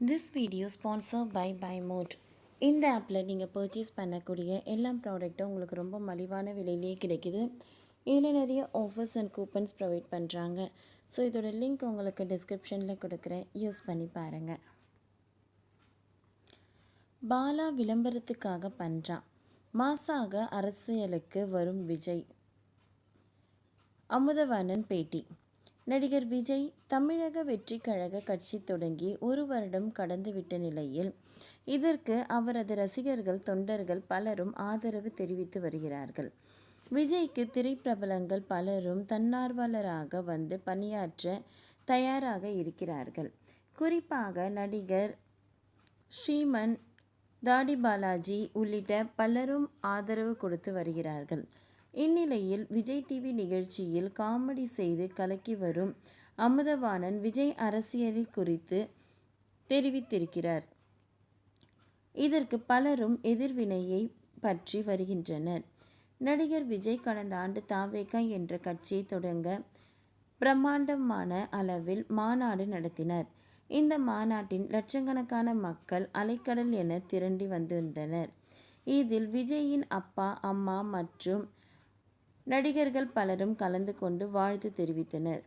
This video sponsored by BuyMode. இந்த ஆப்பில் நீங்கள் பர்ச்சேஸ் பண்ணக்கூடிய எல்லா ப்ராடக்ட்டும் உங்களுக்கு ரொம்ப மலிவான விலையிலேயே கிடைக்குது. இதில் நிறைய ஆஃபர்ஸ் அண்ட் கூப்பன்ஸ் ப்ரொவைட் பண்ணுறாங்க. ஸோ இதோட லிங்க் உங்களுக்கு டிஸ்கிரிப்ஷனில் கொடுக்குறேன், யூஸ் பண்ணி பாருங்கள். பாலா விளம்பரத்துக்காக பண்ணுறான், மாசாக அரசியலுக்கு வரும் விஜய். அமுதவாணன் பேட்டி. நடிகர் விஜய் தமிழக வெற்றிக் கழக கட்சி தொடங்கி 1 வருடம் கடந்துவிட்ட நிலையில் இதற்கு அவரது ரசிகர்கள், தொண்டர்கள் பலரும் ஆதரவு தெரிவித்து வருகிறார்கள். விஜய்க்கு திரைப்பிரபலங்கள் பலரும் தன்னார்வலராக வந்து பணியாற்ற தயாராக இருக்கிறார்கள். குறிப்பாக நடிகர் ஸ்ரீமன், தாடி பாலாஜி உள்ளிட்ட பலரும் ஆதரவு கொடுத்து வருகிறார்கள். இந்நிலையில் விஜய் டிவி நிகழ்ச்சியில் காமெடி செய்து கலக்கி வரும் அமுதவாணன் விஜய் அரசியல் குறித்து தெரிவித்திருக்கிறார். இதற்கு பலரும் எதிர்வினையை பற்றி வருகின்றனர். நடிகர் விஜய் கடந்த ஆண்டு தாவேகா என்ற கட்சியை தொடங்க பிரம்மாண்டமான அளவில் மாநாடு நடத்தினார். இந்த மாநாட்டின் லட்சக்கணக்கான மக்கள் அலைக்கடல் என திரண்டி வந்திருந்தனர். இதில் விஜயின் அப்பா, அம்மா மற்றும் நடிகர்கள் பலரும் கலந்து கொண்டு வாழ்த்து தெரிவித்தனர்.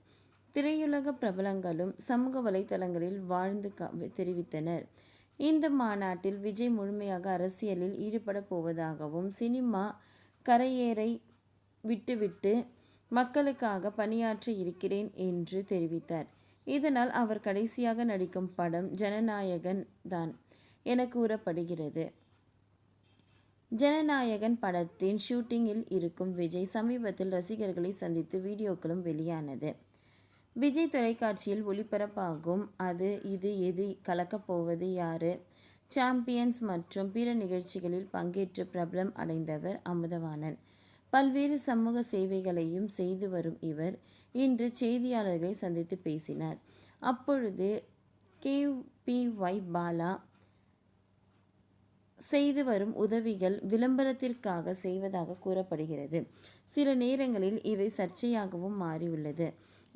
திரையுலக பிரபலங்களும் சமூக வலைதளங்களில் வாழ்ந்து தெரிவித்தனர். இந்த மாநாட்டில் விஜய் முழுமையாக அரசியலில் ஈடுபட போவதாகவும், சினிமா கரையேறை விட்டுவிட்டு மக்களுக்காக பணியாற்ற இருக்கிறேன் என்று தெரிவித்தார். இதனால் அவர் கடைசியாக நடிக்கும் படம் ஜனநாயகன் தான் என கூறப்படுகிறது. ஜனநாயகன் படத்தின் ஷூட்டிங்கில் இருக்கும் விஜய் சமீபத்தில் ரசிகர்களை சந்தித்து வீடியோக்களும் வெளியானது. விஜய் தொலைக்காட்சியில் ஒளிபரப்பாகும் அது இது எது, கலக்கப் போவது யாரு, சாம்பியன்ஸ் மற்றும் பிற நிகழ்ச்சிகளில் பங்கேற்று பிரபலம் அடைந்தவர் அமுதவாணன். பல்வேறு சமூக சேவைகளையும் செய்து வரும் இவர் இன்று செய்தியாளர்களை சந்தித்து பேசினார். அப்பொழுது KPY பாலா செய்து வரும் உதவிகள் விளம்பரத்திற்காக செய்வதாக கூறப்படுகிறது. சில நேரங்களில் இவை சர்ச்சையாகவும் மாறியுள்ளது.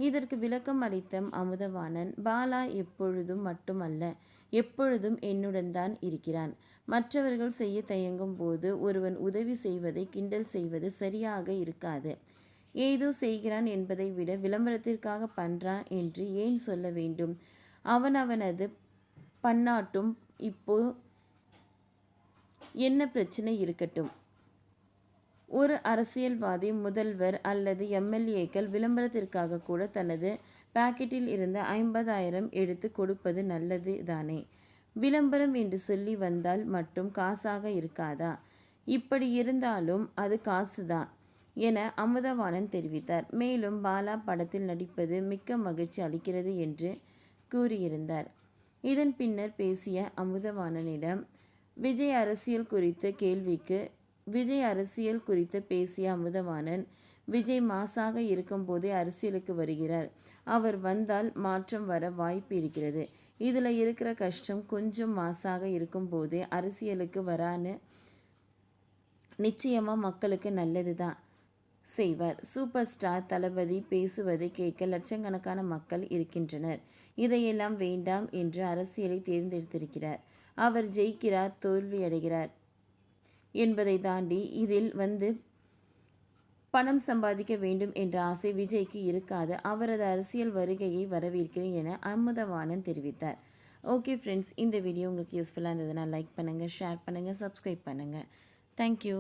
இதற்கு விளக்கம் அளித்த அமுதவாணன், பாலா எப்பொழுதும் மட்டுமல்ல, எப்பொழுதும் என்னுடன் தான் இருக்கிறான். மற்றவர்கள் செய்ய தயங்கும் போது ஒருவன் உதவி செய்வதை கிண்டல் செய்வது சரியாக இருக்காது. ஏதோ செய்கிறான் என்பதை விட விளம்பரத்திற்காக பண்றான் என்று ஏன் சொல்ல வேண்டும்? அவனது பண்ணாட்டும். இப்போ என்ன பிரச்சனை இருக்கட்டும். ஒரு அரசியல்வாதி, முதல்வர் அல்லது MLAக்கள் விளம்பரத்திற்காக கூட தனது பாக்கெட்டில் இருந்த 50,000 எடுத்து கொடுப்பது நல்லது தானே. விளம்பரம் என்று சொல்லி வந்தால் மட்டும் காசாக இருக்காதா? இப்படி இருந்தாலும் அது காசுதான் என அமுதவாணன் தெரிவித்தார். மேலும் பாலா படத்தில் நடிப்பது மிக்க மகிழ்ச்சி அளிக்கிறது என்று கூறியிருந்தார். இதன் பின்னர் பேசிய அமுதவாணனிடம் விஜய் அரசியல் குறித்த கேள்விக்கு விஜய் அரசியல் குறித்து பேசிய அமுதவாணன், விஜய் மாசாக இருக்கும்போதே அரசியலுக்கு வருகிறார். அவர் வந்தால் மாற்றம் வர வாய்ப்பு இருக்கிறது. இதில் இருக்கிற கஷ்டம், கொஞ்சம் மாசாக இருக்கும்போதே அரசியலுக்கு வரான்னு நிச்சயமாக மக்களுக்கு நல்லது தான் செய்வார். சூப்பர் ஸ்டார் தளபதி பேசுவதை கேட்க லட்சக்கணக்கான மக்கள் இருக்கின்றனர். இதையெல்லாம் வேண்டாம் என்று அரசியலை தேர்ந்தெடுத்திருக்கிறார். அவர் ஜெயிக்கிறார், தோல்வியடைகிறார் என்பதை தாண்டி இதில் வந்து பணம் சம்பாதிக்க வேண்டும் என்ற ஆசை விஜய்க்கு இருக்காது. அவரது அரசியல் வருகையை வரவேற்கிறேன் என அமுதவாணன் தெரிவித்தார். ஓகே ஃப்ரெண்ட்ஸ், இந்த வீடியோ உங்களுக்கு யூஸ்ஃபுல்லாக இருந்ததுன்னா லைக் பண்ணுங்கள், ஷேர் பண்ணுங்கள், சப்ஸ்கிரைப் பண்ணுங்கள். தேங்க்யூ.